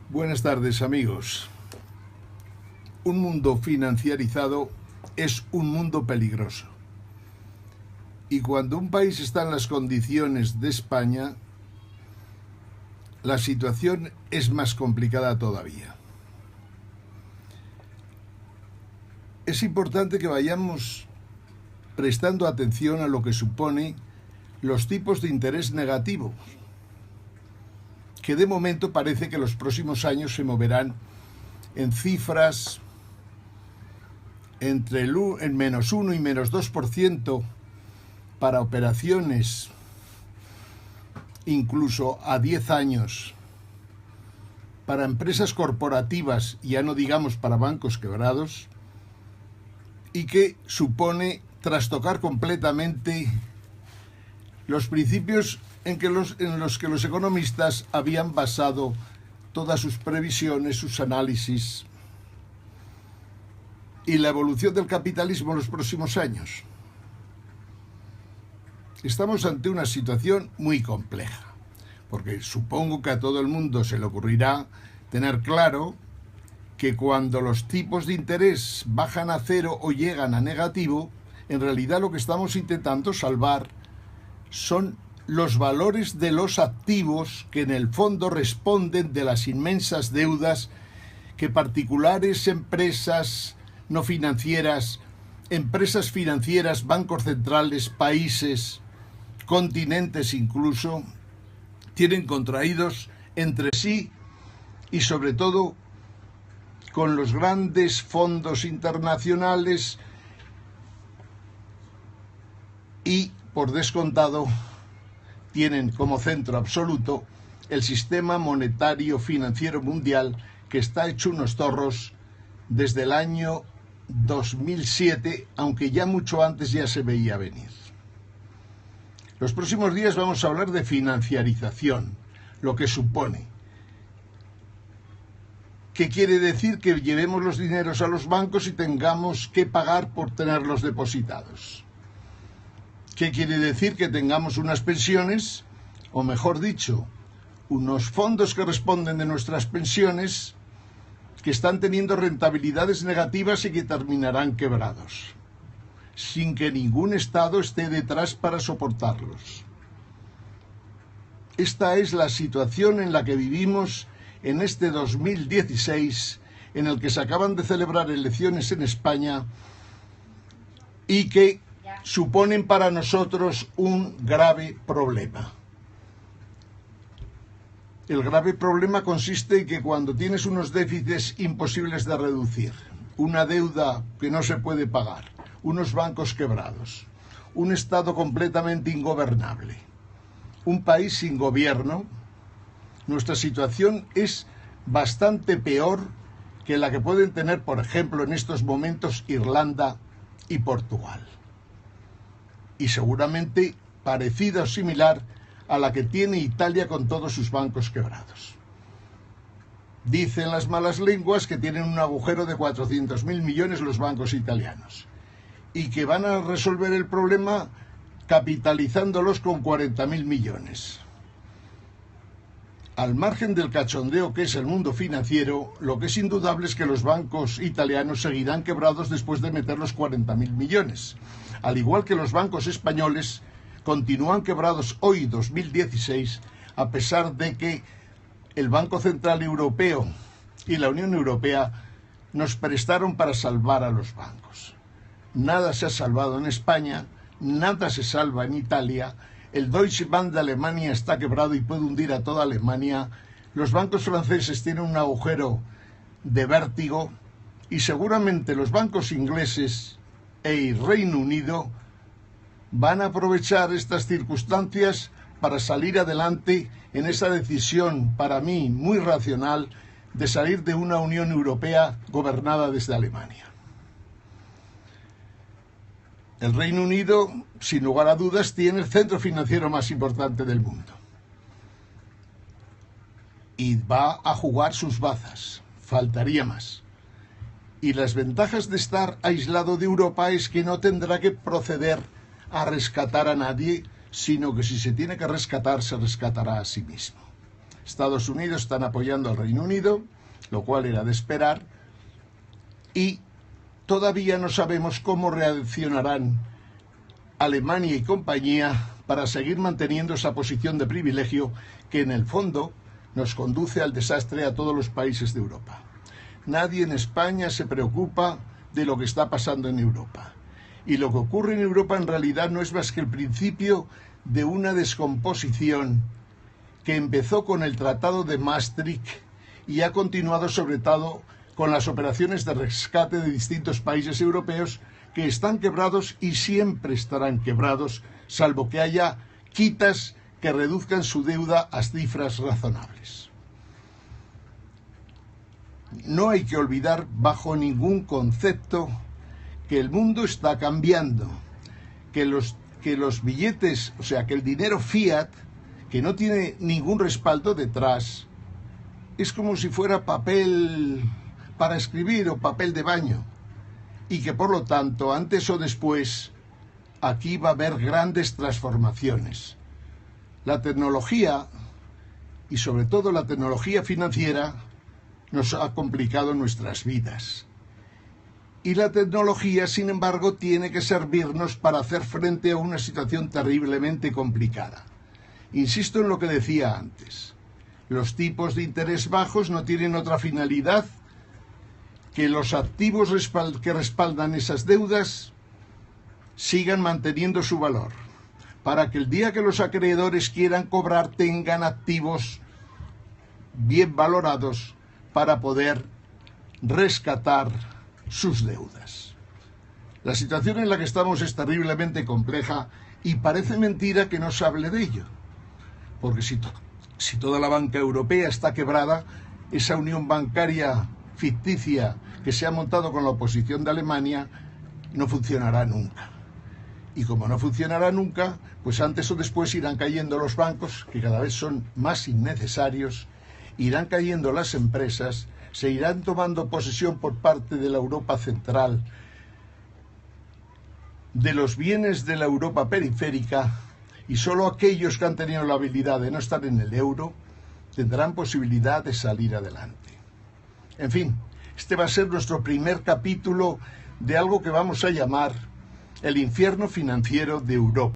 Buenas tardes, amigos. Un mundo financiarizado es un mundo peligroso. Y cuando un país está en las condiciones de España, la situación es más complicada todavía. Es importante que vayamos prestando atención a lo que supone los tipos de interés negativos, que de momento parece que los próximos años se moverán en cifras entre el -1 y -2% para operaciones incluso a 10 años, para empresas corporativas, ya no digamos para bancos quebrados, y que supone trastocar completamente los principios en los que los economistas habían basado todas sus previsiones, sus análisis y la evolución del capitalismo en los próximos años. Estamos ante una situación muy compleja, porque supongo que a todo el mundo se le ocurrirá tener claro que cuando los tipos de interés bajan a cero o llegan a negativo, en realidad lo que estamos intentando salvar son los valores de los activos que en el fondo responden de las inmensas deudas que particulares, empresas no financieras, empresas financieras, bancos centrales, países, continentes incluso, tienen contraídos entre sí y sobre todo con los grandes fondos internacionales y, por descontado, tienen como centro absoluto el sistema monetario financiero mundial, que está hecho unos zorros desde el año 2007, aunque ya mucho antes ya se veía venir. Los próximos días vamos a hablar de financiarización, lo que supone. ¿Qué quiere decir? Que llevemos los dineros a los bancos y tengamos que pagar por tenerlos depositados. ¿Qué quiere decir? Que tengamos unas pensiones, o mejor dicho, unos fondos que responden de nuestras pensiones que están teniendo rentabilidades negativas y que terminarán quebrados, sin que ningún Estado esté detrás para soportarlos. Esta es la situación en la que vivimos en este 2016, en el que se acaban de celebrar elecciones en España y que suponen para nosotros un grave problema. El grave problema consiste en que cuando tienes unos déficits imposibles de reducir, una deuda que no se puede pagar, unos bancos quebrados, un Estado completamente ingobernable, un país sin gobierno, nuestra situación es bastante peor que la que pueden tener, por ejemplo, en estos momentos Irlanda y Portugal. Y seguramente parecida o similar a la que tiene Italia con todos sus bancos quebrados. Dicen las malas lenguas que tienen un agujero de 400.000 millones los bancos italianos y que van a resolver el problema capitalizándolos con 40.000 millones. Al margen del cachondeo que es el mundo financiero, lo que es indudable es que los bancos italianos seguirán quebrados después de meter los 40.000 millones. Al igual que los bancos españoles continúan quebrados hoy, 2016, a pesar de que el Banco Central Europeo y la Unión Europea nos prestaron para salvar a los bancos. Nada se ha salvado en España, nada se salva en Italia. El Deutsche Bank de Alemania está quebrado y puede hundir a toda Alemania. Los bancos franceses tienen un agujero de vértigo y seguramente los bancos ingleses y Reino Unido van a aprovechar estas circunstancias para salir adelante en esa decisión, para mí muy racional, de salir de una Unión Europea gobernada desde Alemania. El Reino Unido, sin lugar a dudas, tiene el centro financiero más importante del mundo. Y va a jugar sus bazas, faltaría más. Y las ventajas de estar aislado de Europa es que no tendrá que proceder a rescatar a nadie, sino que si se tiene que rescatar, se rescatará a sí mismo. Estados Unidos están apoyando al Reino Unido, lo cual era de esperar, y todavía no sabemos cómo reaccionarán Alemania y compañía para seguir manteniendo esa posición de privilegio que en el fondo nos conduce al desastre a todos los países de Europa. Nadie en España se preocupa de lo que está pasando en Europa. Y lo que ocurre en Europa en realidad no es más que el principio de una descomposición que empezó con el Tratado de Maastricht y ha continuado sobre todo con las operaciones de rescate de distintos países europeos que están quebrados y siempre estarán quebrados, salvo que haya quitas que reduzcan su deuda a cifras razonables. No hay que olvidar bajo ningún concepto que el mundo está cambiando, que los billetes, o sea, que el dinero fiat, que no tiene ningún respaldo detrás, es como si fuera papel para escribir o papel de baño, y que por lo tanto, antes o después, aquí va a haber grandes transformaciones. La tecnología, y sobre todo la tecnología financiera, nos ha complicado nuestras vidas. Y la tecnología, sin embargo, tiene que servirnos para hacer frente a una situación terriblemente complicada. Insisto en lo que decía antes. Los tipos de interés bajos no tienen otra finalidad que los activos que respaldan esas deudas sigan manteniendo su valor, para que el día que los acreedores quieran cobrar tengan activos bien valorados para poder rescatar sus deudas. La situación en la que estamos es terriblemente compleja y parece mentira que no se hable de ello, porque si toda la banca europea está quebrada, esa unión bancaria ficticia que se ha montado con la oposición de Alemania no funcionará nunca. Y como no funcionará nunca, pues antes o después irán cayendo los bancos, que cada vez son más innecesarios, irán cayendo las empresas, se irán tomando posesión por parte de la Europa central de los bienes de la Europa periférica, y solo aquellos que han tenido la habilidad de no estar en el euro tendrán posibilidad de salir adelante. En fin, este va a ser nuestro primer capítulo de algo que vamos a llamar el infierno financiero de Europa.